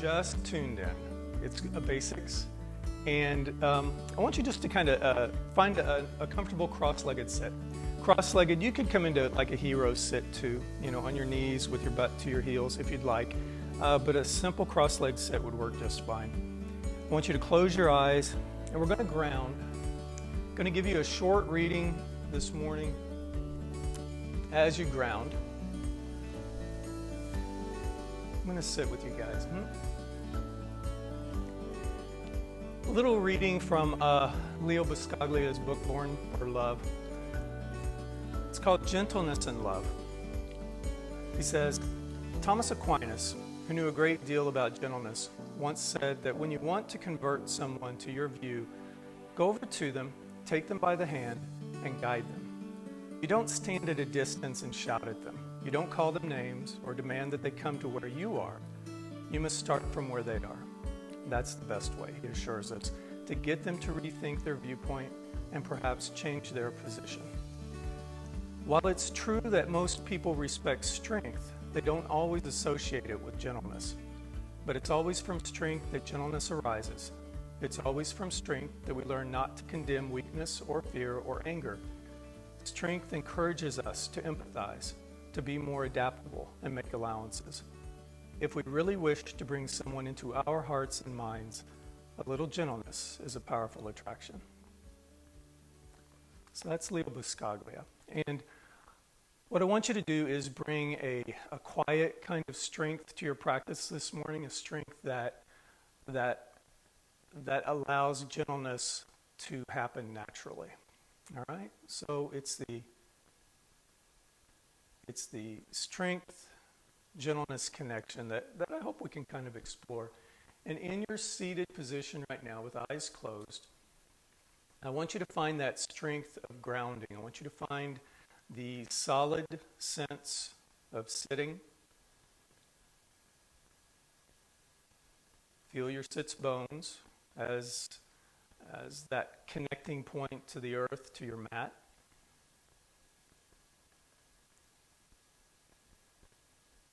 just tuned in, it's a basics. And I want you just to kind of find a comfortable cross-legged sit. Cross-legged, you could come into like a hero sit too, on your knees with your butt to your heels if you'd like. But a simple cross-legged sit would work just fine. I want you to close your eyes, and we're going to ground. I'm going to give you a short reading this morning as you ground. I'm going to sit with you guys. A little reading from Leo Buscaglia's book, Born for Love. It's called Gentleness and Love. He says, Thomas Aquinas, who knew a great deal about gentleness, once said that when you want to convert someone to your view, go over to them, take them by the hand, and guide them. You don't stand at a distance and shout at them. You don't call them names or demand that they come to where you are. You must start from where they are. That's the best way, he assures us, to get them to rethink their viewpoint and perhaps change their position. While it's true that most people respect strength, they don't always associate it with gentleness. But it's always from strength that gentleness arises. It's always from strength that we learn not to condemn weakness or fear or anger. Strength encourages us to empathize, to be more adaptable and make allowances. If we really wish to bring someone into our hearts and minds, a little gentleness is a powerful attraction. So that's Leo Buscaglia. And what I want you to do is bring a quiet kind of strength to your practice this morning, a strength that allows gentleness to happen naturally. All right? So it's the strength, gentleness connection that I hope we can kind of explore. And in your seated position right now with eyes closed, I want you to find that strength of grounding. I want you to find the solid sense of sitting. Feel your sits bones as that connecting point to the earth, to your mat.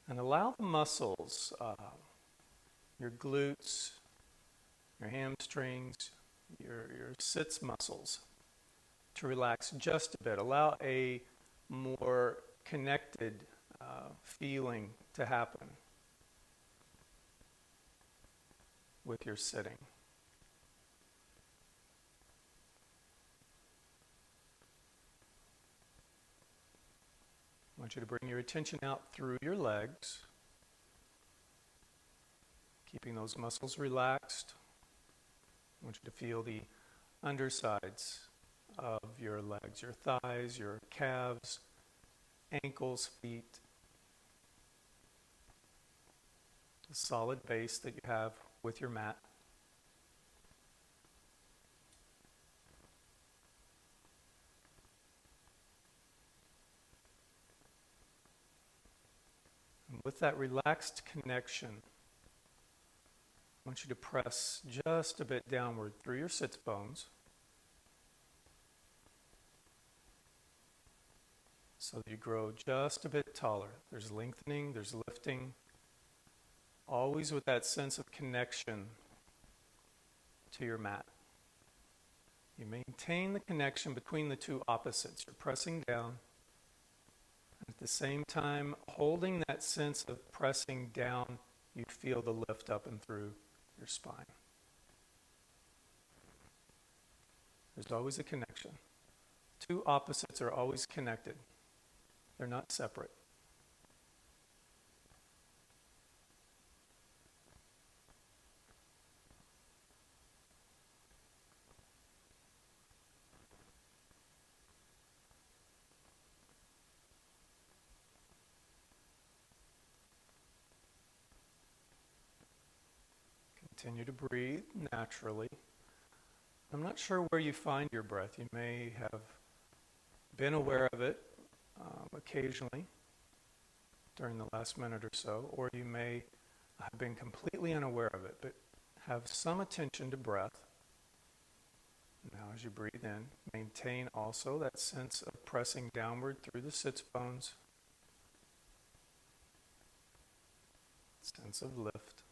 And allow the muscles, your glutes, your hamstrings, your sits muscles to relax just a bit. Allow a more connected feeling to happen with your sitting. I want you to bring your attention out through your legs, keeping those muscles relaxed. I want you to feel the undersides of your legs, your thighs, your calves, ankles, feet. The solid base that you have with your mat. And with that relaxed connection, I want you to press just a bit downward through your sits bones so that you grow just a bit taller. There's lengthening, there's lifting, always with that sense of connection to your mat. You maintain the connection between the two opposites. You're pressing down, and at the same time, holding that sense of pressing down, you feel the lift up and through your spine. There's always a connection. Two opposites are always connected. They're not separate. Continue to breathe naturally. I'm not sure where you find your breath. You may have been aware of it occasionally during the last minute or so, or you may have been completely unaware of it, but have some attention to breath. Now as you breathe in, maintain also that sense of pressing downward through the sits bones, sense of lift.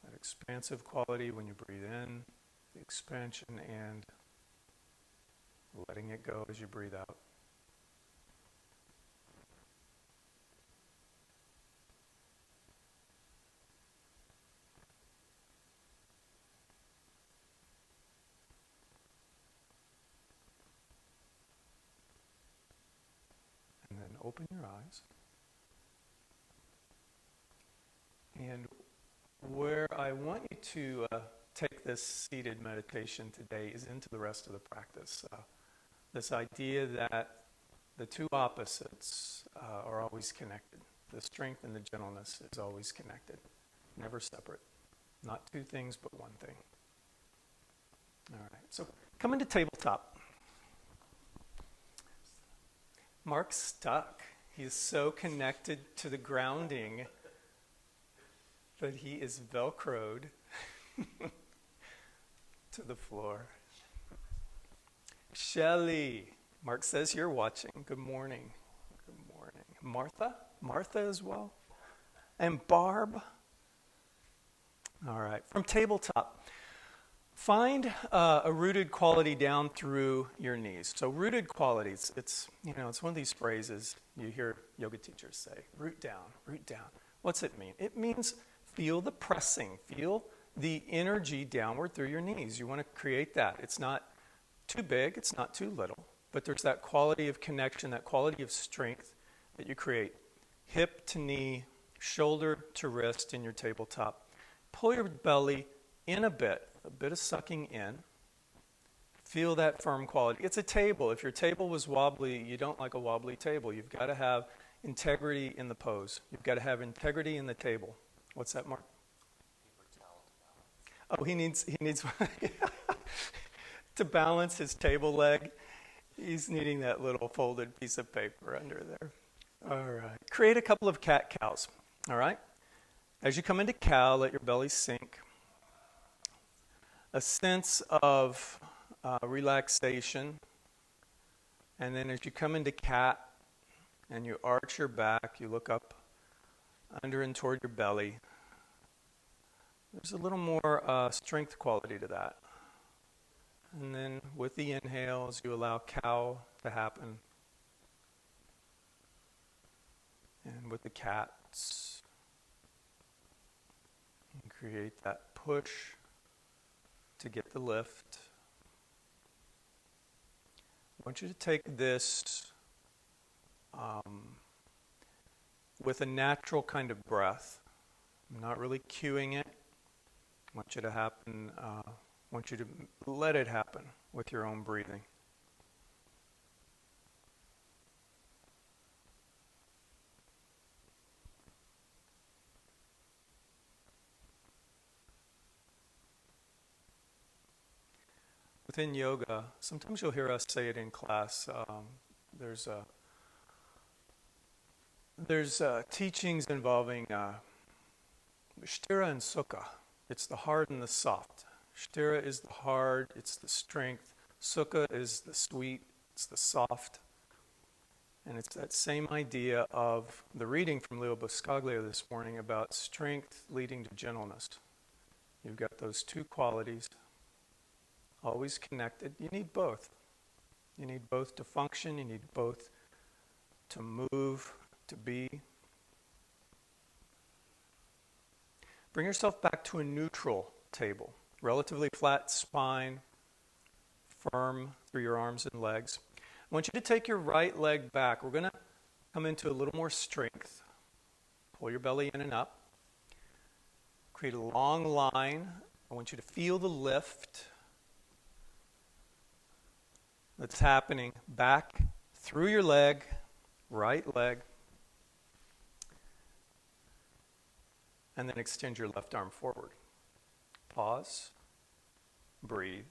That expansive quality when you breathe in, the expansion, and letting it go as you breathe out. And then open your eyes. And where I want you to take this seated meditation today is into the rest of the practice. This idea that the two opposites are always connected. The strength and the gentleness is always connected, never separate. Not two things, but one thing. All right, so come into tabletop. Mark's stuck. He's so connected to the grounding that he is Velcroed to the floor. Shelley, Mark says you're watching. Good morning. Good morning. Martha as well. And Barb. All right, from tabletop. Find a rooted quality down through your knees. So rooted qualities, it's one of these phrases you hear yoga teachers say, root down, root down. What's it mean? It means feel the pressing, feel the energy downward through your knees. You want to create that. It's not too big, it's not too little, but there's that quality of connection, that quality of strength that you create. Hip to knee, shoulder to wrist in your tabletop. Pull your belly in a bit of sucking in. Feel that firm quality. It's a table. If your table was wobbly, you don't like a wobbly table. You've got to have integrity in the pose. You've got to have integrity in the table. What's that, Mark? Oh, he needs to balance his table leg. He's needing that little folded piece of paper under there. All right. Create a couple of cat-cows. All right. As you come into cow, let your belly sink. A sense of relaxation. And then as you come into cat and you arch your back, you look up under and toward your belly. There's a little more strength quality to that. And then with the inhales, you allow cow to happen. And with the cats, you create that push to get the lift. I want you to take this with a natural kind of breath. I'm not really cueing it. I want you to happen. Want you to let it happen with your own breathing. Within yoga, sometimes you'll hear us say it in class. There's teachings involving sthira and sukha. It's the hard and the soft. Sthira is the hard, it's the strength. Sukha is the sweet, it's the soft. And it's that same idea of the reading from Leo Buscaglia this morning about strength leading to gentleness. You've got those two qualities, always connected. You need both. You need both to function, you need both to move, to be. Bring yourself back to a neutral table. Relatively flat spine, firm through your arms and legs. I want you to take your right leg back. We're going to come into a little more strength. Pull your belly in and up. Create a long line. I want you to feel the lift that's happening back through your leg, right leg. And then extend your left arm forward. Pause. Breathe.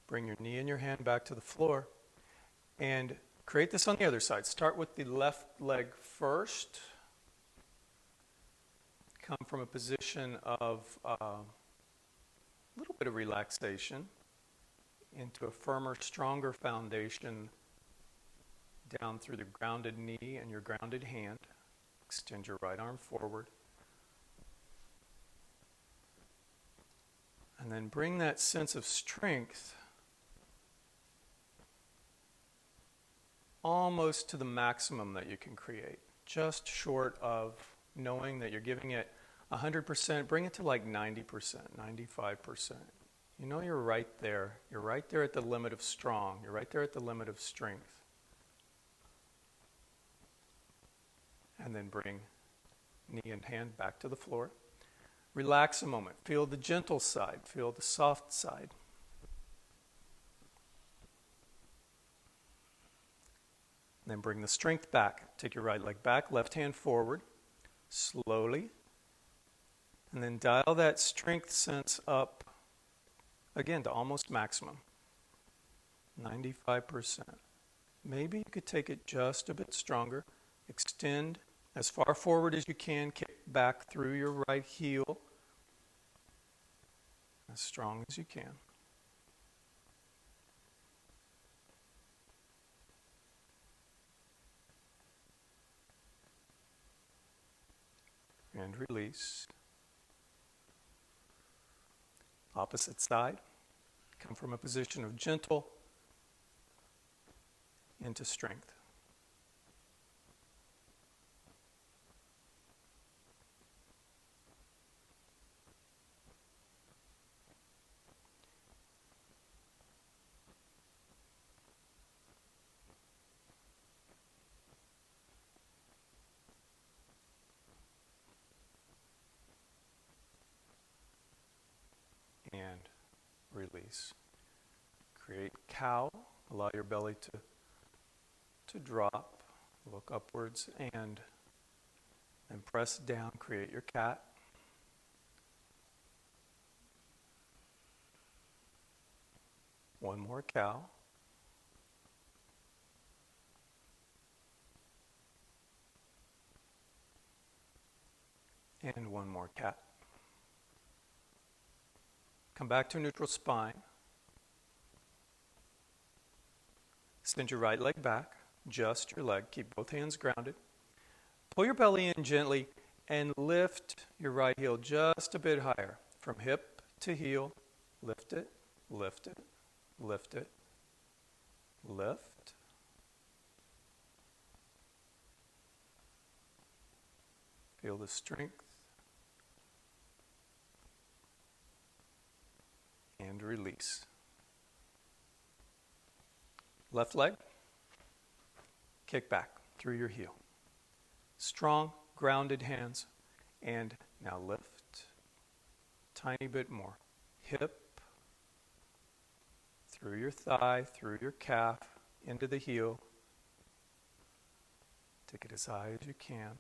Bring your knee and your hand back to the floor. And create this on the other side. Start with the left leg first. Come from a position of a little bit of relaxation. into a firmer, stronger foundation down through the grounded knee and your grounded hand. Extend your right arm forward. And then bring that sense of strength almost to the maximum that you can create. Just short of knowing that you're giving it 100%, bring it to like 90%, 95%. You know you're right there. You're right there at the limit of strong. You're right there at the limit of strength. And then bring knee and hand back to the floor. Relax a moment. Feel the gentle side. Feel the soft side. Then bring the strength back. Take your right leg back, left hand forward, slowly. And then dial that strength sense up, again, to almost maximum, 95%. Maybe you could take it just a bit stronger. Extend as far forward as you can. Kick back through your right heel, as strong as you can. And release. Opposite side. Come from a position of gentle into strength. And release. Create cow. Allow your belly to drop. Look upwards and press down. Create your cat. One more cow. And one more cat. Come back to neutral spine. Extend your right leg back, just your leg. Keep both hands grounded. Pull your belly in gently and lift your right heel just a bit higher. From hip to heel, lift it, lift it, lift it, lift. Feel the strength. And release. Left leg, kick back through your heel. Strong, grounded hands. And now lift. Tiny bit more. Hip, through your thigh, through your calf, into the heel. Take it as high as you can.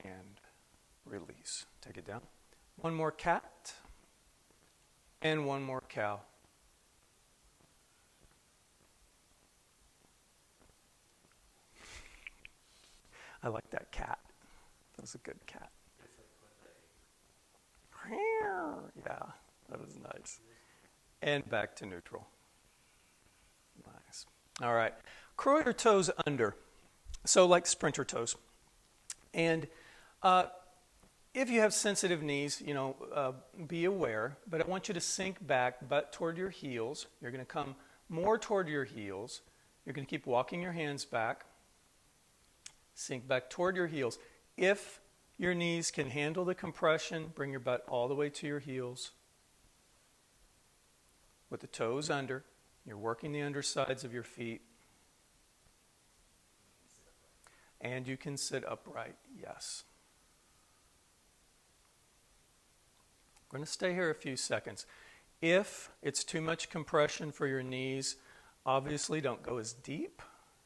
And release. Take it down. One more cat. And one more cow. I like that cat. That was a good cat. Yeah, that was nice. And back to neutral. Nice. All right. Curl your toes under. So like sprinter toes. And if you have sensitive knees, be aware, but I want you to sink back, butt toward your heels. You're going to come more toward your heels. You're going to keep walking your hands back. Sink back toward your heels. If your knees can handle the compression, bring your butt all the way to your heels. With the toes under, you're working the undersides of your feet. And you can sit upright, yes. We're going to stay here a few seconds. If it's too much compression for your knees, obviously don't go as deep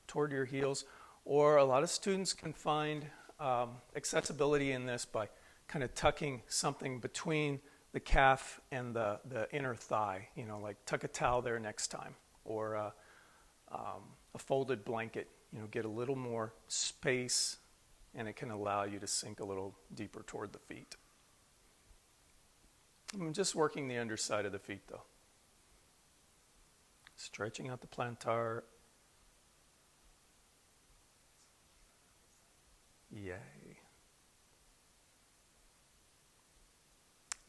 toward your heels. Or a lot of students can find accessibility in this by kind of tucking something between the calf and the inner thigh. Like tuck a towel there next time. Or a folded blanket. Get a little more space, and it can allow you to sink a little deeper toward the feet. I'm just working the underside of the feet though. Stretching out the plantar. Yay.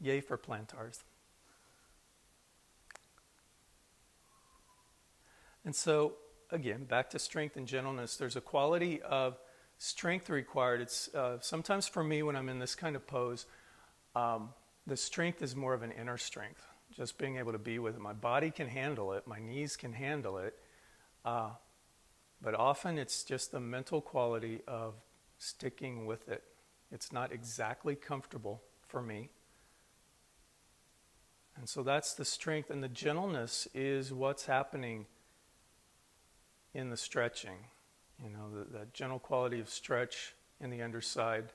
Yay for plantars. And so, again, back to strength and gentleness. There's a quality of strength required. It's sometimes for me when I'm in this kind of pose, the strength is more of an inner strength. Just being able to be with it. My body can handle it. My knees can handle it. But often it's just the mental quality of sticking with it. It's not exactly comfortable for me. And so that's the strength. And the gentleness is what's happening in the stretching. You know, that gentle quality of stretch in the underside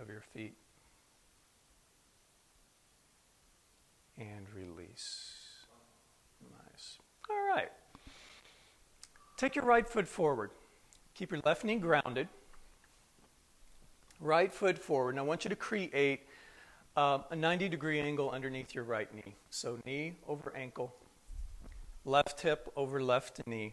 of your feet. And release. Nice. All right. Take your right foot forward. Keep your left knee grounded. Right foot forward. Now I want you to create a 90-degree angle underneath your right knee. So knee over ankle. Left hip over left knee.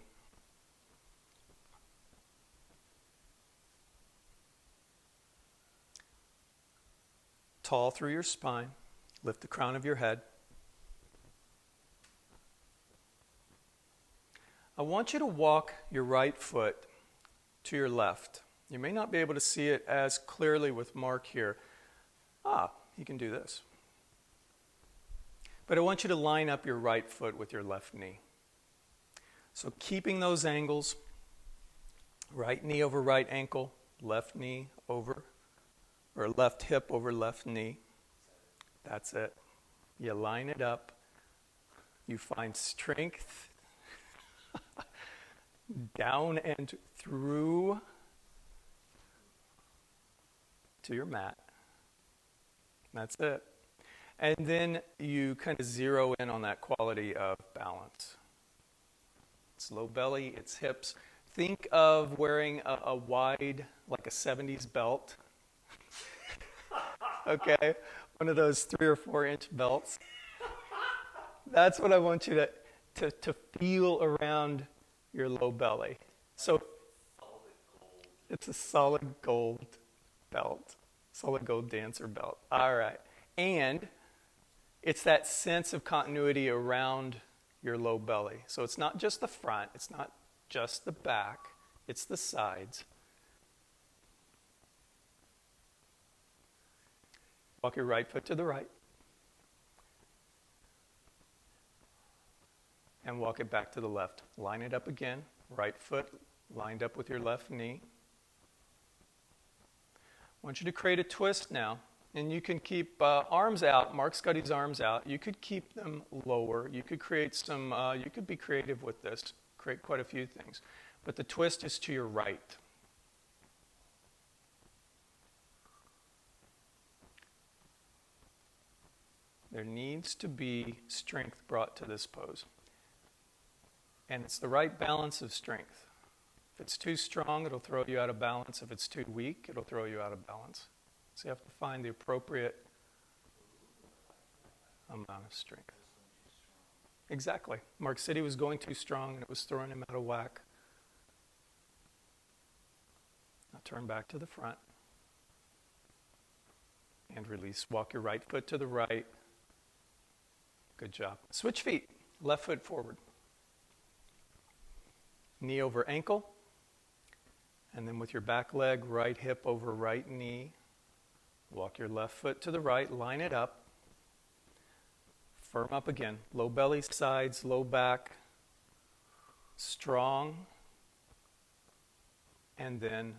Tall through your spine. Lift the crown of your head. I want you to walk your right foot to your left. You may not be able to see it as clearly with Mark here. You can do this. But I want you to line up your right foot with your left knee. So keeping those angles, right knee over right ankle, left knee over, or left hip over left knee. That's it. You line it up. You find strength down and through to your mat. That's it. And then you kind of zero in on that quality of balance. It's low belly, it's hips. Think of wearing a wide, like a 70s belt. Okay? One of those 3 or 4 inch belts. That's what I want you to feel around your low belly. So it's a solid gold belt. Solid gold dancer belt. All right. And it's that sense of continuity around your low belly. So it's not just the front. It's not just the back. It's the sides. Walk your right foot to the right. And walk it back to the left. Line it up again. Right foot lined up with your left knee. I want you to create a twist now. And you can keep arms out. Mark's got his arms out. You could keep them lower. You could create some, you could be creative with this. Create quite a few things. But the twist is to your right. There needs to be strength brought to this pose. And it's the right balance of strength. If it's too strong, it'll throw you out of balance. If it's too weak, it'll throw you out of balance. So you have to find the appropriate amount of strength. Exactly. Mark said he was going too strong and it was throwing him out of whack. Now turn back to the front. And release. Walk your right foot to the right. Good job. Switch feet. Left foot forward. Knee over ankle. And then with your back leg, right hip over right knee. Walk your left foot to the right. Line it up. Firm up again. Low belly, sides, low back. Strong. And then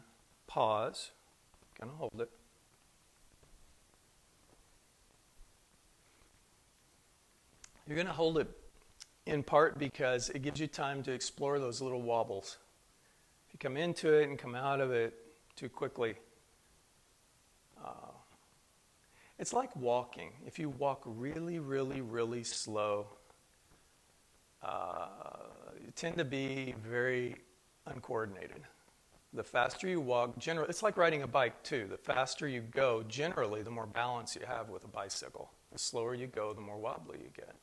pause. Gonna hold it. You're going to hold it in part because it gives you time to explore those little wobbles. If you come into it and come out of it too quickly, it's like walking. If you walk really, really, really slow, you tend to be very uncoordinated. The faster you walk, generally, it's like riding a bike too. The faster you go, generally, the more balance you have with a bicycle. The slower you go, the more wobbly you get.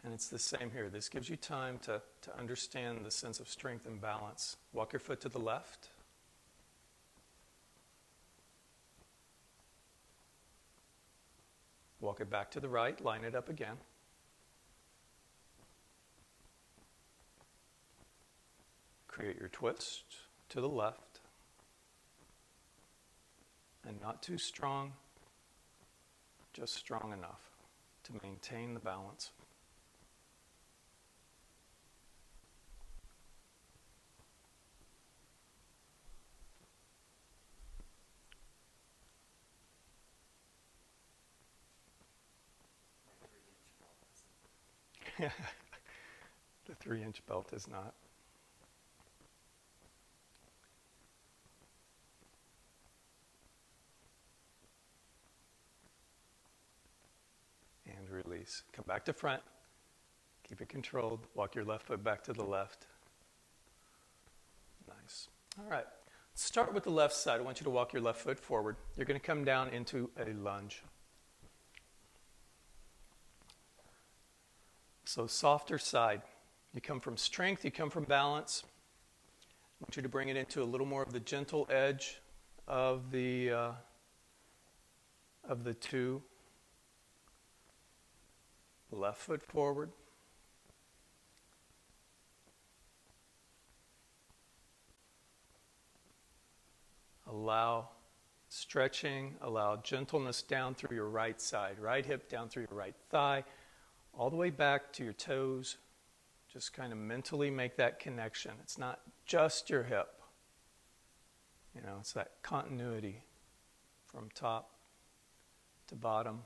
And it's the same here. This gives you time to understand the sense of strength and balance. Walk your foot to the left. Walk it back to the right. Line it up again. Create your twist to the left. And not too strong, just strong enough to maintain the balance. The 3-inch belt is not. And release. Come back to front. Keep it controlled. Walk your left foot back to the left. Nice. All right. Let's start with the left side. I want you to walk your left foot forward. You're going to come down into a lunge. So softer side. You come from strength, you come from balance. I want you to bring it into a little more of the gentle edge of the two. Left foot forward. Allow stretching, allow gentleness down through your right side, right hip down through your right thigh, all the way back to your toes. Just kind of mentally make that connection. It's not just your hip. You know, it's that continuity from top to bottom,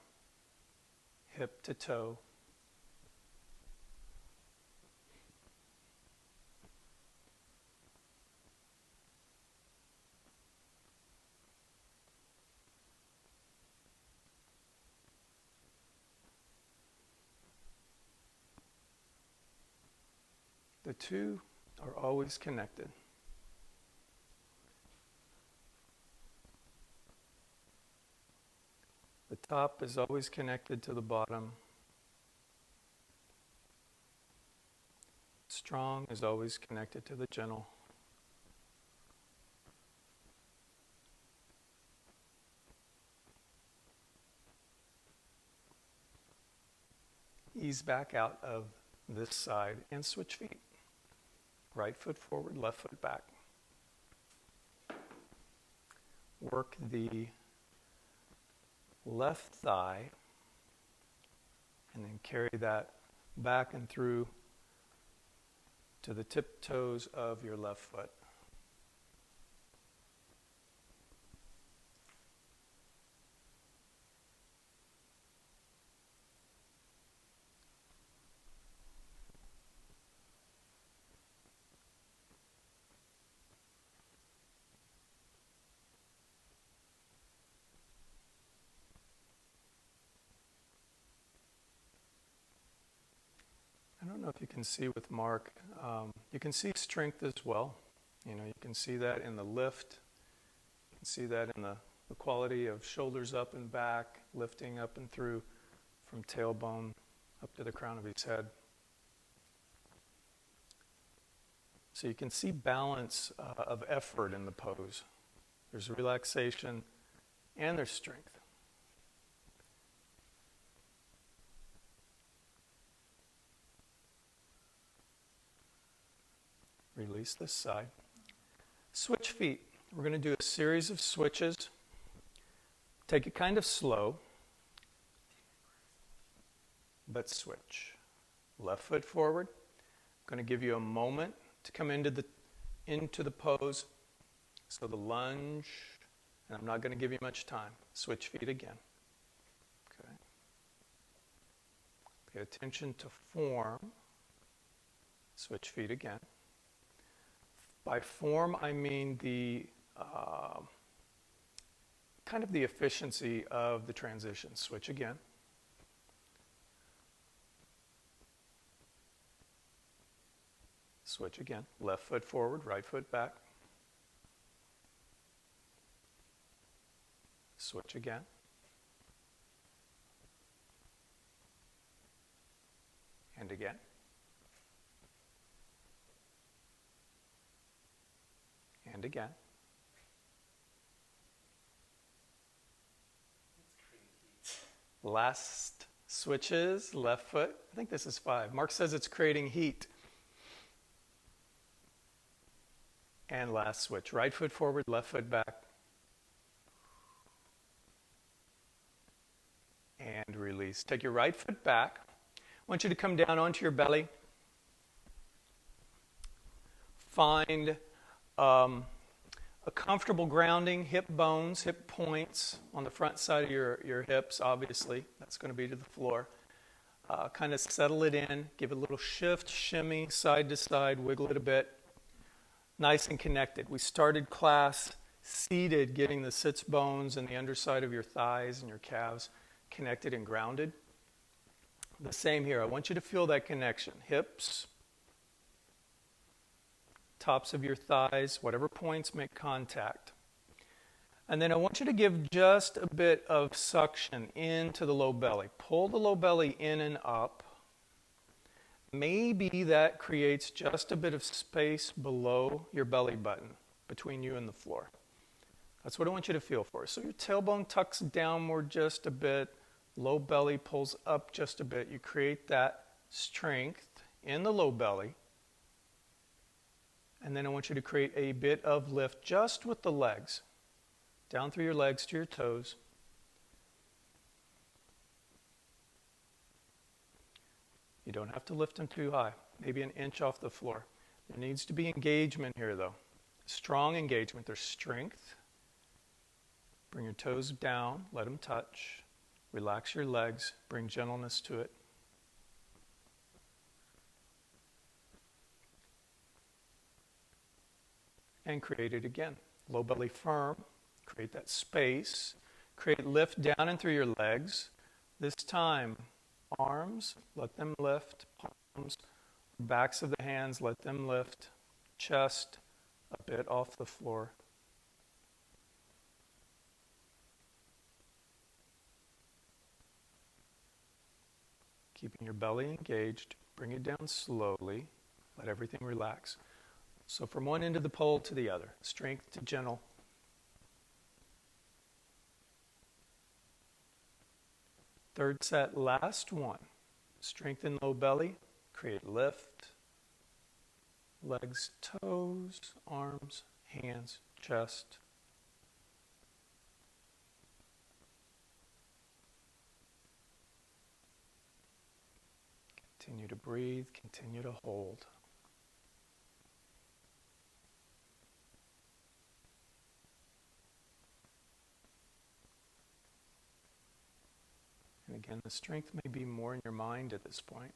hip to toe. The two are always connected. The top is always connected to the bottom. Strong is always connected to the gentle. Ease back out of this side and switch feet. Right foot forward, left foot back. Work the left thigh and then carry that back and through to the tiptoes of your left foot. I don't know if you can see with Mark, you can see strength as well. You know, you can see that in the lift. You can see that in the quality of shoulders up and back, lifting up and through from tailbone up to the crown of his head. So you can see balance of effort in the pose. There's relaxation and there's strength. Release this side. Switch feet. We're going to do a series of switches. Take it kind of slow, but switch. Left foot forward. I'm going to give you a moment to come into the pose. So the lunge, and I'm not going to give you much time. Switch feet again. Okay. Pay attention to form. Switch feet again. By form, I mean the kind of the efficiency of the transition. Switch again. Switch again. Left foot forward, right foot back. Switch again. and again. And again. Last switches, left foot. I think this is 5. Mark says it's creating heat. And last switch. Right foot forward, left foot back. And release. Take your right foot back. I want you to come down onto your belly. Find a comfortable grounding, hip bones, hip points on the front side of your hips, obviously. That's going to be to the floor. Kind of settle it in. Give it a little shift, shimmy, side to side, wiggle it a bit. Nice and connected. We started class seated, getting the sits bones and the underside of your thighs and your calves connected and grounded. The same here. I want you to feel that connection. Hips, tops of your thighs, whatever points make contact. And then I want you to give just a bit of suction into the low belly. Pull the low belly in and up. Maybe that creates just a bit of space below your belly button, between you and the floor. That's what I want you to feel for. So your tailbone tucks downward just a bit. Low belly pulls up just a bit. You create that strength in the low belly. And then I want you to create a bit of lift just with the legs. Down through your legs to your toes. You don't have to lift them too high. Maybe an inch off the floor. There needs to be engagement here, though. Strong engagement. There's strength. Bring your toes down. Let them touch. Relax your legs. Bring gentleness to it. And create it again. Low belly firm. Create that space. Create lift down and through your legs. This time, arms, let them lift. Palms, backs of the hands, let them lift. Chest, a bit off the floor. Keeping your belly engaged. Bring it down slowly. Let everything relax. So from one end of the pole to the other. Strength to gentle. Third set, last one. Strengthen low belly. Create lift. Legs, toes, arms, hands, chest. Continue to breathe. Continue to hold. And again, the strength may be more in your mind at this point.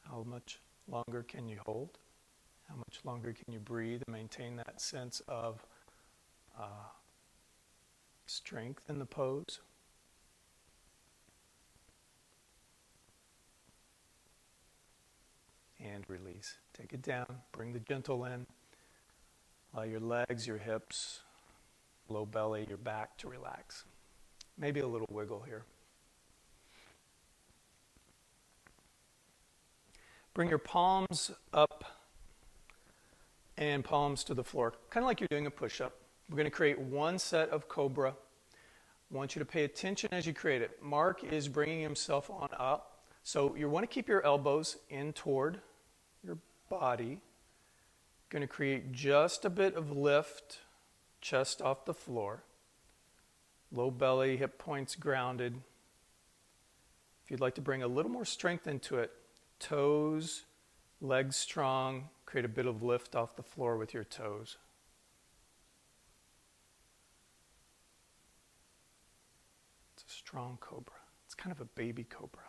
How much longer can you hold? How much longer can you breathe and maintain that sense of strength in the pose? And release. Take it down. Bring the gentle in. Allow your legs, your hips, low belly, your back to relax. Maybe a little wiggle here. Bring your palms up and palms to the floor, kind of like you're doing a push-up. We're going to create one set of Cobra. I want you to pay attention as you create it. Mark is bringing himself on up. So you want to keep your elbows in toward your body. Going to create just a bit of lift, chest off the floor. Low belly, hip points grounded. If you'd like to bring a little more strength into it, toes, legs strong, create a bit of lift off the floor with your toes. It's a strong cobra. It's kind of a baby cobra.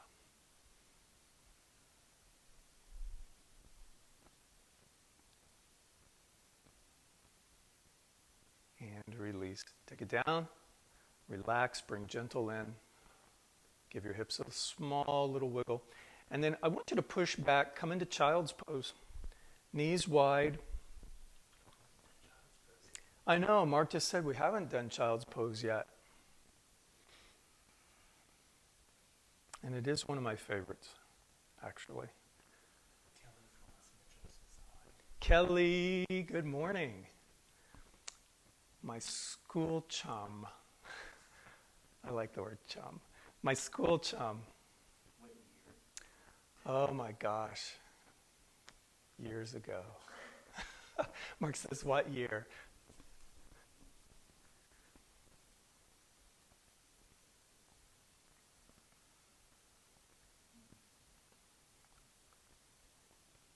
And release. Take it down. Relax. Bring gentle in. Give your hips a small little wiggle. And then I want you to push back. Come into child's pose. Knees wide. I know. Mark just said we haven't done child's pose yet. And it is one of my favorites. actually. Kelly, good morning. My school chum. I like the word chum. My school chum. Oh my gosh. Years ago. Mark says, what year?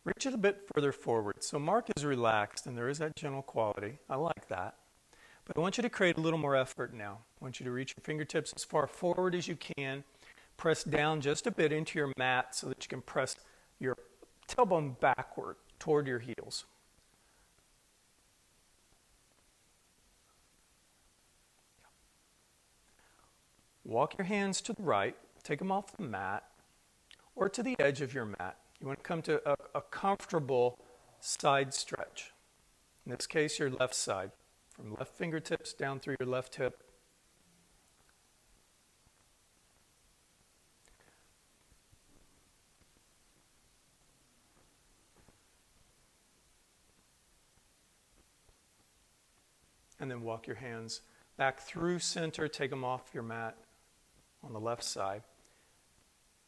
Reach it a bit further forward. So Mark is relaxed and there is that gentle quality. I like that. But I want you to create a little more effort now. I want you to reach your fingertips as far forward as you can. Press down just a bit into your mat so that you can press your tailbone backward toward your heels. Walk your hands to the right. Take them off the mat or to the edge of your mat. You want to come to a comfortable side stretch. In this case, your left side. From left fingertips down through your left hip. And then walk your hands back through center. Take them off your mat on the left side.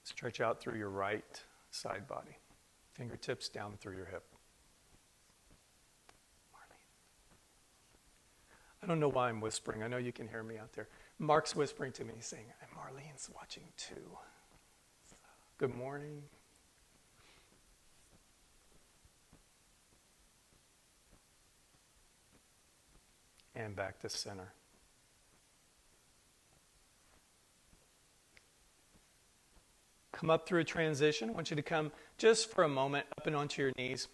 Stretch out through your right side body. Fingertips down through your hip. I don't know why I'm whispering. I know you can hear me out there. Mark's whispering to me, saying, and Marlene's watching too. Good morning. And back to center. Come up through a transition. I want you to come just for a moment up and onto your knees.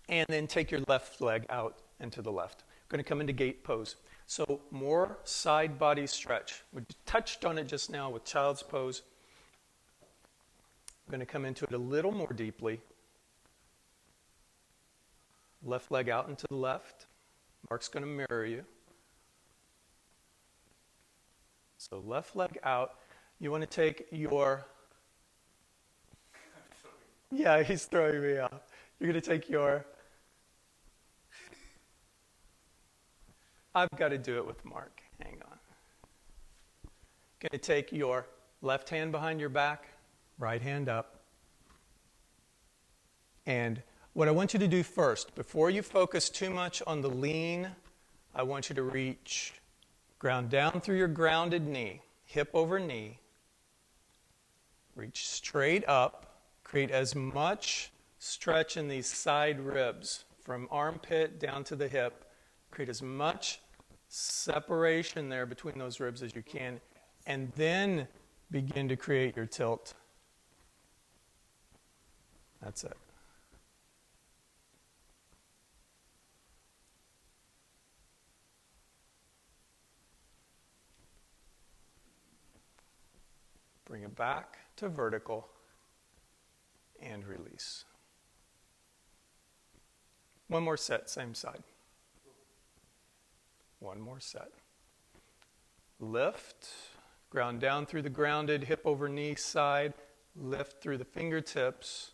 And then take your left leg out and to the left. Going to come into gate pose. So more side body stretch. We touched on it just now with child's pose. I'm going to come into it a little more deeply. Left leg out and to the left. Mark's going to mirror you. So left leg out. You want to take your... Yeah, he's throwing me off. You're going to take your... I've got to do it with Mark. Hang on. Going to take your left hand behind your back, right hand up. And what I want you to do first, before you focus too much on the lean, I want you to reach, ground down through your grounded knee, hip over knee. Reach straight up. Create as much stretch in these side ribs from armpit down to the hip. Create as much separation there between those ribs as you can, and then begin to create your tilt. That's it. Bring it back to vertical and release. One more set, same side. One more set. Lift, ground down through the grounded hip over knee side, lift through the fingertips,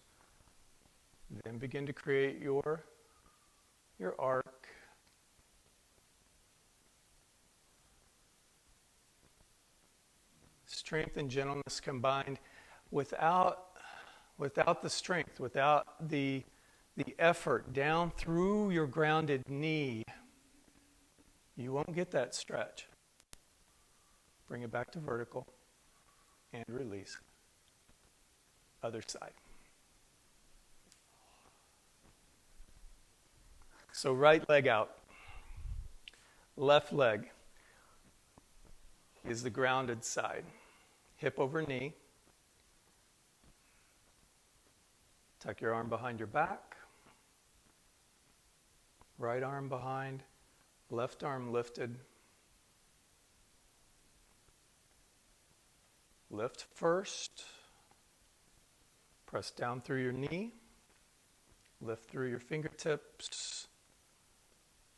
then begin to create your arc. Strength and gentleness combined. Without the strength, without the effort down through your grounded knee, you won't get that stretch. Bring it back to vertical and release. Other side. So right leg out. Left leg is the grounded side. Hip over knee. Tuck your arm behind your back. Right arm behind. Left arm lifted. Lift first. Press down through your knee. Lift through your fingertips.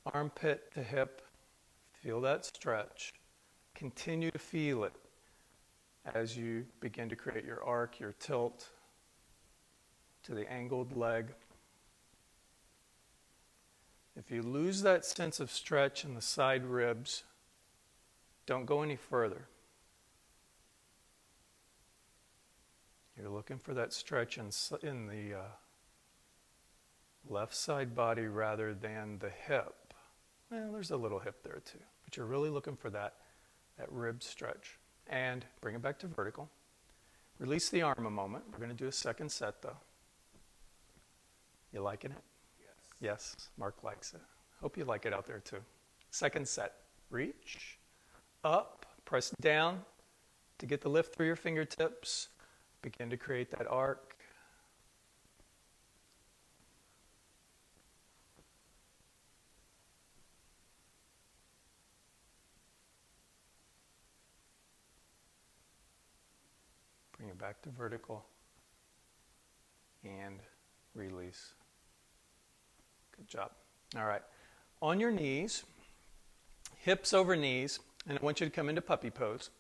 Armpit to hip. Feel that stretch. Continue to feel it as you begin to create your arc, your tilt. to the angled leg. If you lose that sense of stretch in the side ribs, don't go any further. You're looking for that stretch in the left side body rather than the hip. Well, there's a little hip there too, but you're really looking for that rib stretch. And bring it back to vertical. Release the arm a moment. We're going to do a second set though. You liking it? Yes, Mark likes it. Hope you like it out there too. Second set. Reach, up, press down to get the lift through your fingertips. Begin to create that arc. Bring it back to vertical and release. Good job. All right. On your knees, hips over knees, and I want you to come into puppy pose.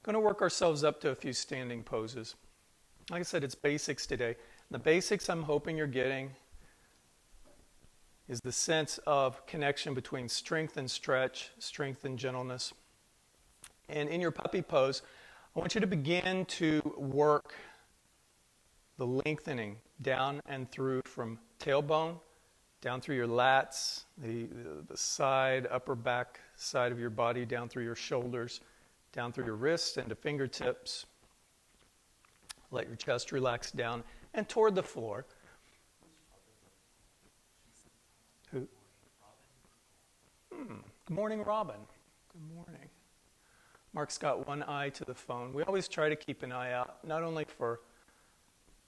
Going to work ourselves up to a few standing poses. Like I said, it's basics today. The basics I'm hoping you're getting is the sense of connection between strength and stretch, strength and gentleness. And in your puppy pose, I want you to begin to work the lengthening down and through from tailbone, down through your lats, the side, upper back side of your body, down through your shoulders, down through your wrists into fingertips. Let your chest relax down and toward the floor. Who? Good morning, Robin. Good morning. Mark's got one eye to the phone. We always try to keep an eye out, not only for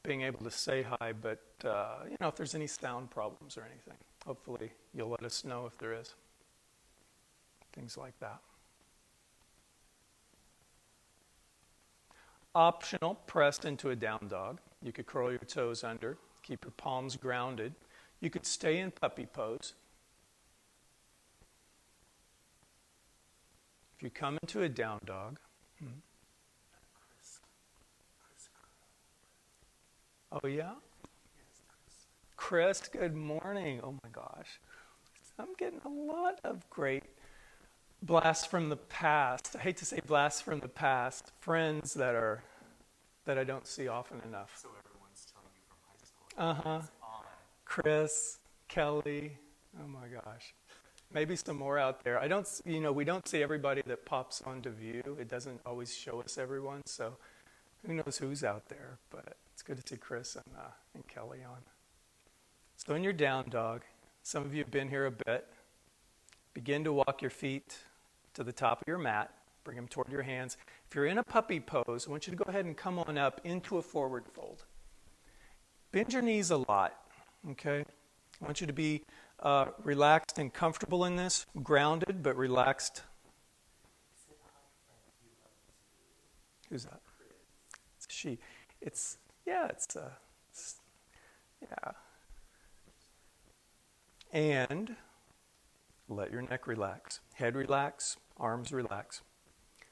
being able to say hi, but if there's any sound problems or anything. Hopefully you'll let us know if there is. Things like that. Optional, pressed into a down dog. You could curl your toes under, keep your palms grounded. You could stay in puppy pose. If you come into a down dog, oh yeah? Chris, good morning. Oh my gosh. I'm getting a lot of great blasts from the past. I hate to say blasts from the past. Friends that I don't see often enough. So everyone's telling you from high school. It's on. Chris, Kelly. Oh my gosh. Maybe some more out there. We don't see everybody that pops onto view. It doesn't always show us everyone, so who knows who's out there. But it's good to see Chris and Kelly on. So in your down dog, some of you have been here a bit. Begin to walk your feet to the top of your mat. Bring them toward your hands. If you're in a puppy pose, I want you to go ahead and come on up into a forward fold. Bend your knees a lot, okay? I want you to be relaxed and comfortable in this, grounded but relaxed. Who's that? It's she. Yeah. And let your neck relax. Head relax, arms relax. I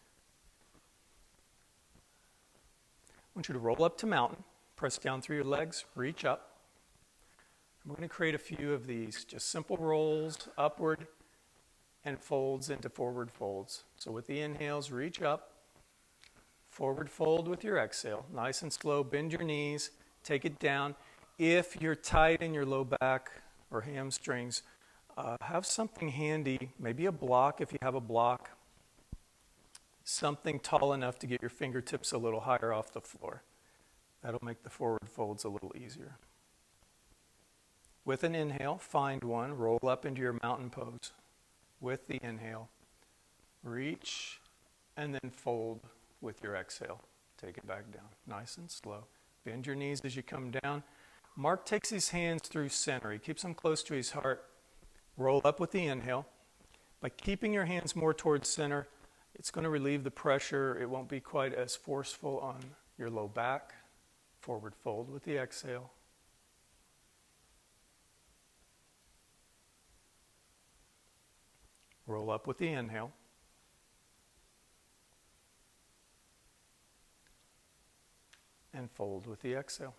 want you to roll up to mountain, press down through your legs, reach up. We're going to create a few of these, just simple rolls, upward, and folds into forward folds. So with the inhales, reach up, forward fold with your exhale. Nice and slow, bend your knees, take it down. If you're tight in your low back or hamstrings, have something handy, maybe a block if you have a block, something tall enough to get your fingertips a little higher off the floor. That'll make the forward folds a little easier. With an inhale, find one, roll up into your mountain pose. With the inhale, reach, and then fold with your exhale. Take it back down, nice and slow. Bend your knees as you come down. Mark takes his hands through center. He keeps them close to his heart. Roll up with the inhale. By keeping your hands more towards center, it's going to relieve the pressure. It won't be quite as forceful on your low back. Forward fold with the exhale. Roll up with the inhale. And fold with the exhale.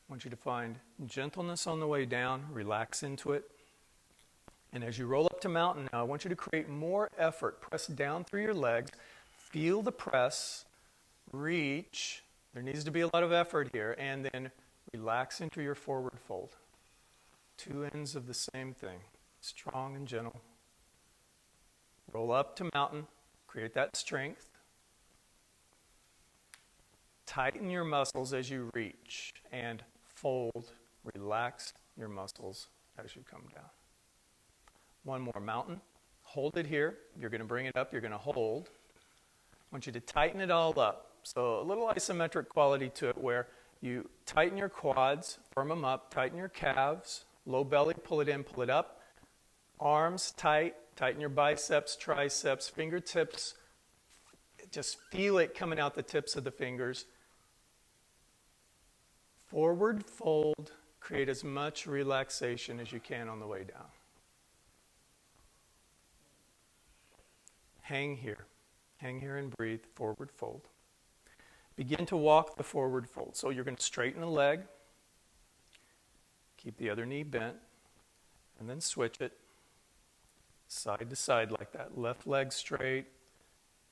want you to find gentleness on the way down, relax into it. And as you roll up to mountain now, I want you to create more effort. Press down through your legs, feel the press, reach. There needs to be a lot of effort here, and then relax into your forward fold. Two ends of the same thing, strong and gentle. Roll up to mountain, create that strength. Tighten your muscles as you reach, and fold, relax your muscles as you come down. One more, mountain. Hold it here. You're going to bring it up, you're going to hold. I want you to tighten it all up. So a little isometric quality to it where you tighten your quads, firm them up, tighten your calves, low belly, pull it in, pull it up. Arms tight, tighten your biceps, triceps, fingertips. Just feel it coming out the tips of the fingers. Forward fold, create as much relaxation as you can on the way down. Hang here and breathe, forward fold. Begin to walk the forward fold. So you're going to straighten the leg, keep the other knee bent, and then switch it side to side like that. Left leg straight,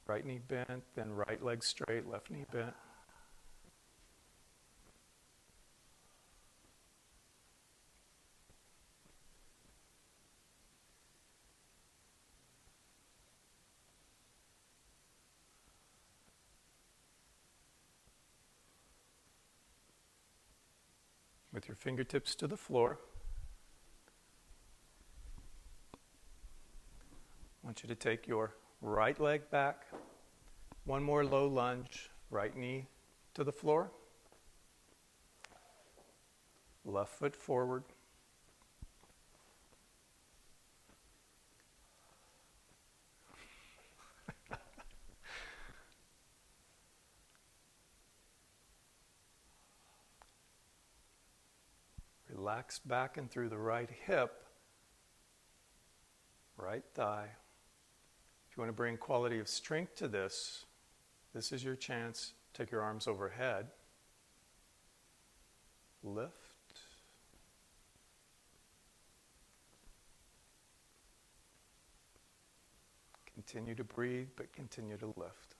right knee bent, then right leg straight, left knee bent. With your fingertips to the floor. I want you to take your right leg back. One more low lunge. Right knee to the floor. Left foot forward. Relax back and through the right hip, right thigh. If you want to bring quality of strength to this, this is your chance. Take your arms overhead. Lift. Continue to breathe, but continue to lift.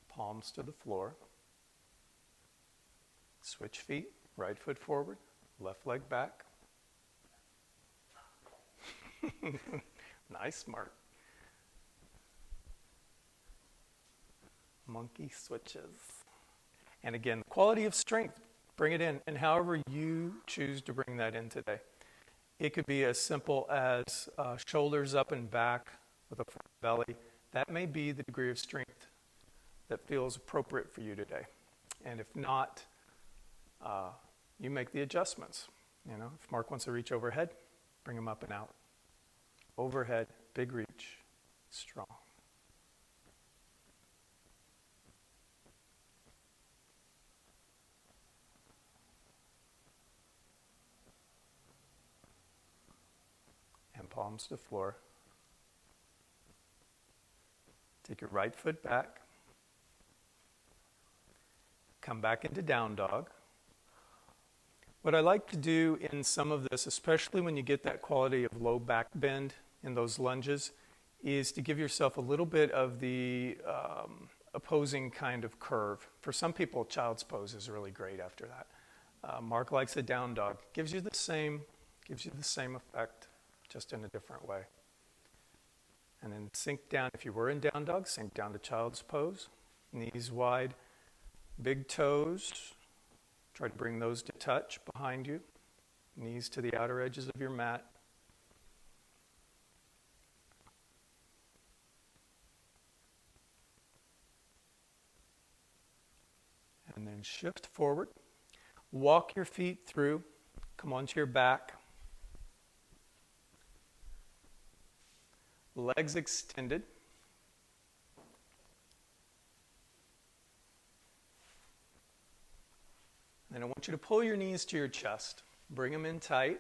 Palms to the floor. Switch feet, right foot forward, left leg back. Nice, Mark. Monkey switches. And again, quality of strength, bring it in, and however you choose to bring that in today. It could be as simple as shoulders up and back with a firm belly. That may be the degree of strength that feels appropriate for you today. And if not, you make the adjustments. You know, if Mark wants to reach overhead, bring him up and out. Overhead, big reach, strong. And palms to the floor. Take your right foot back. Come back into down dog. What I like to do in some of this, especially when you get that quality of low back bend in those lunges, is to give yourself a little bit of the opposing kind of curve. For some people, child's pose is really great after that. Mark likes a down dog. Gives you the same effect, just in a different way. And then sink down. If you were in down dog, sink down to child's pose. Knees wide. Big toes, try to bring those to touch behind you. Knees to the outer edges of your mat. And then shift forward. Walk your feet through. Come onto your back. Legs extended. And I want you to pull your knees to your chest. Bring them in tight.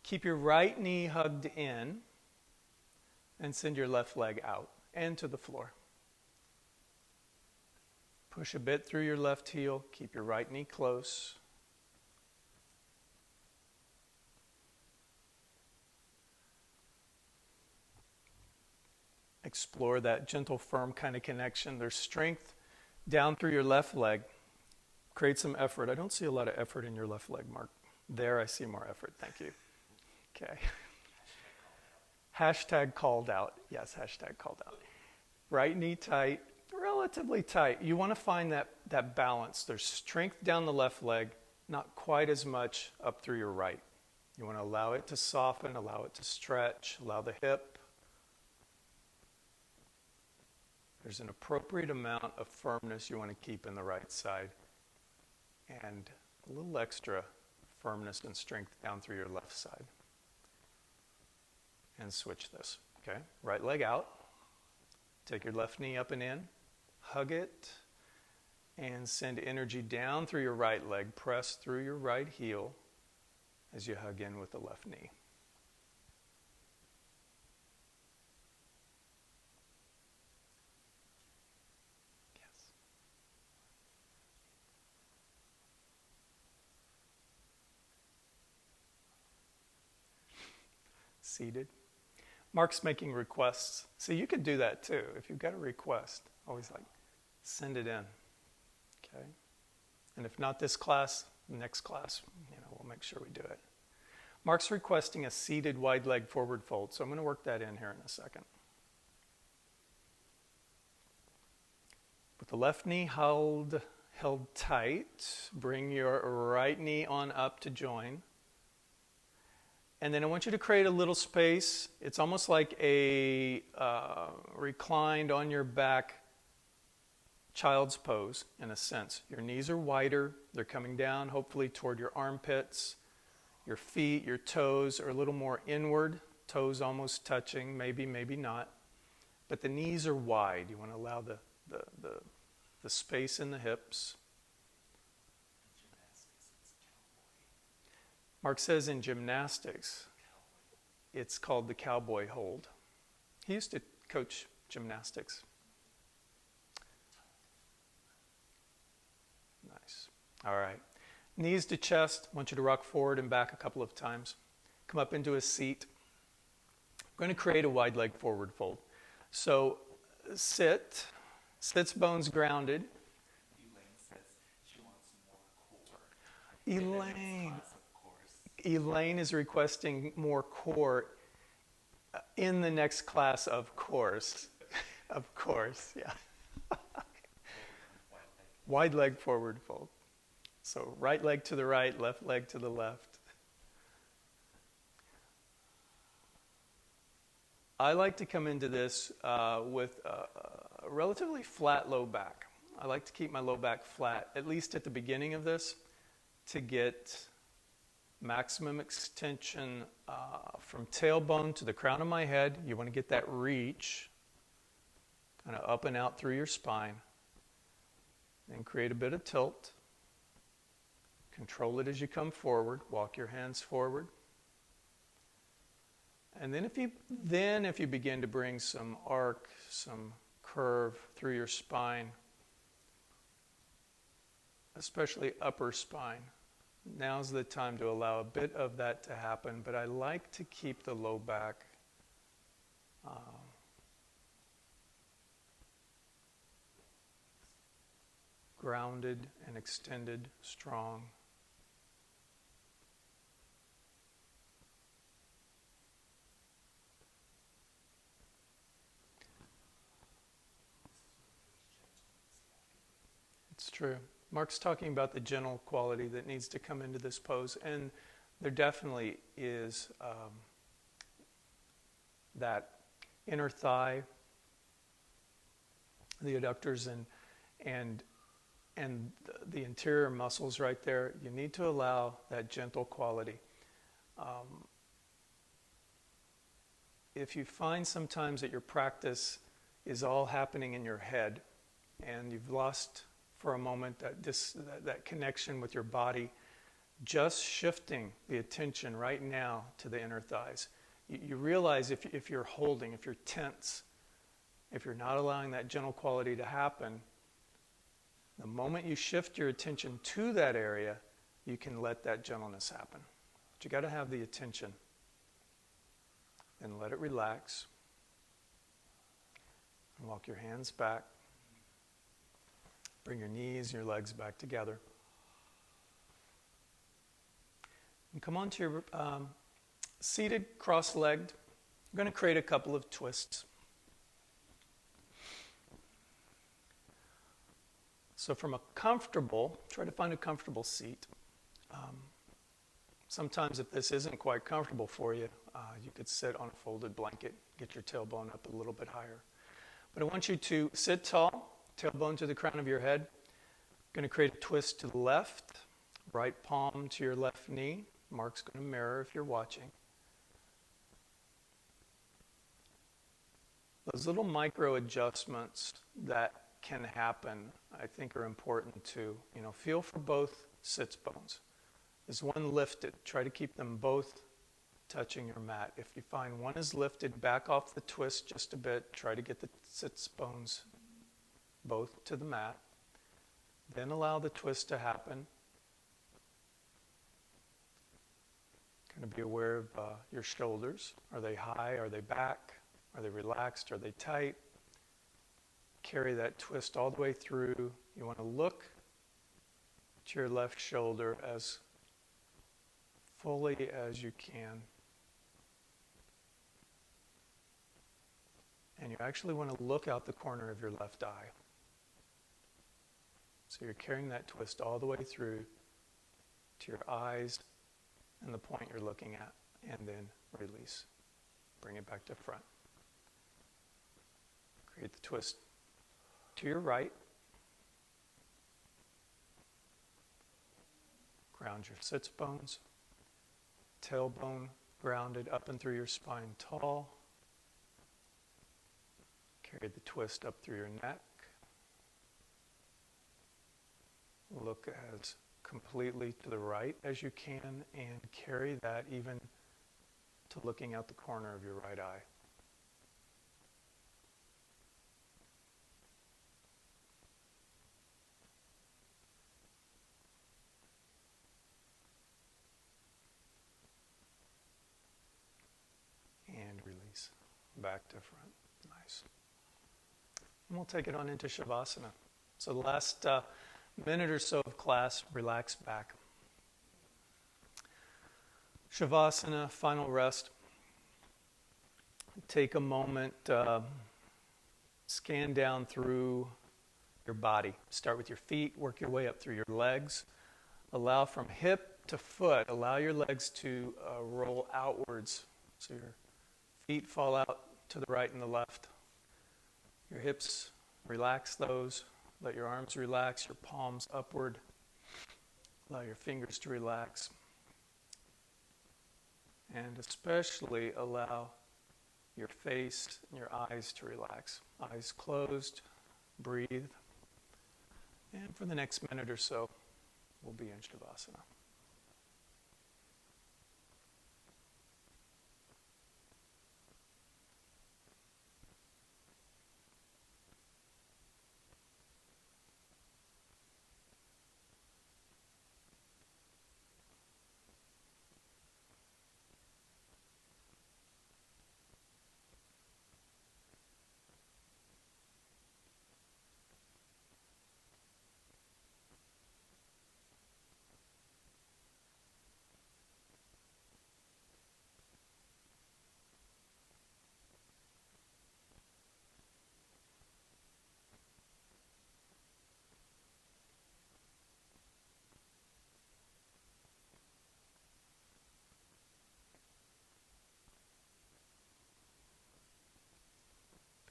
Keep your right knee hugged in. And send your left leg out and to the floor. Push a bit through your left heel. Keep your right knee close. Explore that gentle, firm kind of connection. There's strength down through your left leg. Create some effort. I don't see a lot of effort in your left leg, Mark. There, I see more effort. Thank you. Okay. Hashtag called out. Yes, hashtag called out. Right knee tight, relatively tight. You want to find that balance. There's strength down the left leg, not quite as much up through your right. You want to allow it to soften, allow it to stretch, allow the hip. There's an appropriate amount of firmness you want to keep in the right side, and a little extra firmness and strength down through your left side. And switch this, okay? Right leg out. Take your left knee up and in. Hug it. And send energy down through your right leg. Press through your right heel as you hug in with the left knee. Yes. Seated. Mark's making requests. So you could do that too. If you've got a request, always send it in. Okay? And if not this class, next class, we'll make sure we do it. Mark's requesting a seated wide leg forward fold. So I'm going to work that in here in a second. With the left knee held tight, bring your right knee on up to join. And then I want you to create a little space. It's almost like a reclined on your back child's pose in a sense. Your knees are wider. They're coming down hopefully toward your armpits. Your feet, your toes are a little more inward. Toes almost touching, maybe, maybe not. But the knees are wide. You want to allow the space in the hips. Mark says in gymnastics, it's called the Cowboy Hold. He used to coach gymnastics. Nice. All right. Knees to chest. I want you to rock forward and back a couple of times. Come up into a seat. We're going to create a wide leg forward fold. So sit. Sits bones grounded. Elaine says she wants more core. Elaine is requesting more core in the next class, of course. Of course, yeah. Wide leg forward fold. So right leg to the right, left leg to the left. I like to come into this with a relatively flat low back. I like to keep my low back flat, at least at the beginning of this, to get maximum extension from tailbone to the crown of my head. You want to get that reach kind of up and out through your spine. And create a bit of tilt. Control it as you come forward. Walk your hands forward. And then if you begin to bring some arc, some curve through your spine, especially upper spine, now's the time to allow a bit of that to happen. But I like to keep the low back grounded and extended, strong. It's true. Mark's talking about the gentle quality that needs to come into this pose, and there definitely is that inner thigh, the adductors, and the interior muscles right there. You need to allow that gentle quality. If you find sometimes that your practice is all happening in your head, and you've lost for a moment that connection with your body, just shifting the attention right now to the inner thighs You realize if you're holding, if you're tense, if you're not allowing that gentle quality to happen, the moment you shift your attention to that area, you can let that gentleness happen. But you got to have the attention. Then let it relax. And walk your hands back. Bring your knees and your legs back together. And come onto your seated, cross-legged. You're going to create a couple of twists. So from a comfortable, try to find a comfortable seat. Sometimes if this isn't quite comfortable for you, you could sit on a folded blanket, get your tailbone up a little bit higher. But I want you to sit tall, tailbone to the crown of your head. Going to create a twist to the left, right palm to your left knee. Mark's going to mirror if you're watching. Those little micro adjustments that can happen, I think, are important to, feel for both sits bones. Is one lifted? Try to keep them both touching your mat. If you find one is lifted, back off the twist just a bit. Try to get the sits bones both to the mat. Then allow the twist to happen. Kind of be aware of your shoulders. Are they high? Are they back? Are they relaxed? Are they tight? Carry that twist all the way through. You want to look to your left shoulder as fully as you can. And you actually want to look out the corner of your left eye. So you're carrying that twist all the way through to your eyes and the point you're looking at, and then release. Bring it back to front. Create the twist to your right. Ground your sits bones. Tailbone grounded up and through your spine tall. Carry the twist up through your neck. Look as completely to the right as you can, and carry that even to looking out the corner of your right eye. And release. Back to front. Nice. And we'll take it on into Shavasana. So the last minute or so of class, relax back. Shavasana, final rest. Take a moment, scan down through your body. Start with your feet, work your way up through your legs. Allow from hip to foot, allow your legs to roll outwards. So your feet fall out to the right and the left. Your hips, relax those. Let your arms relax, your palms upward. Allow your fingers to relax. And especially allow your face and your eyes to relax. Eyes closed, breathe. And for the next minute or so, we'll be in Shavasana.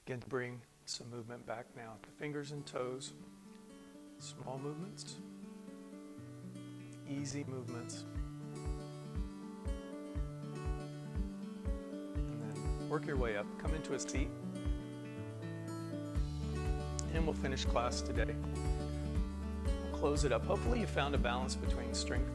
Begin to bring some movement back now. The fingers and toes, small movements, easy movements. And then work your way up. Come into a seat. And we'll finish class today. We'll close it up. Hopefully you found a balance between strength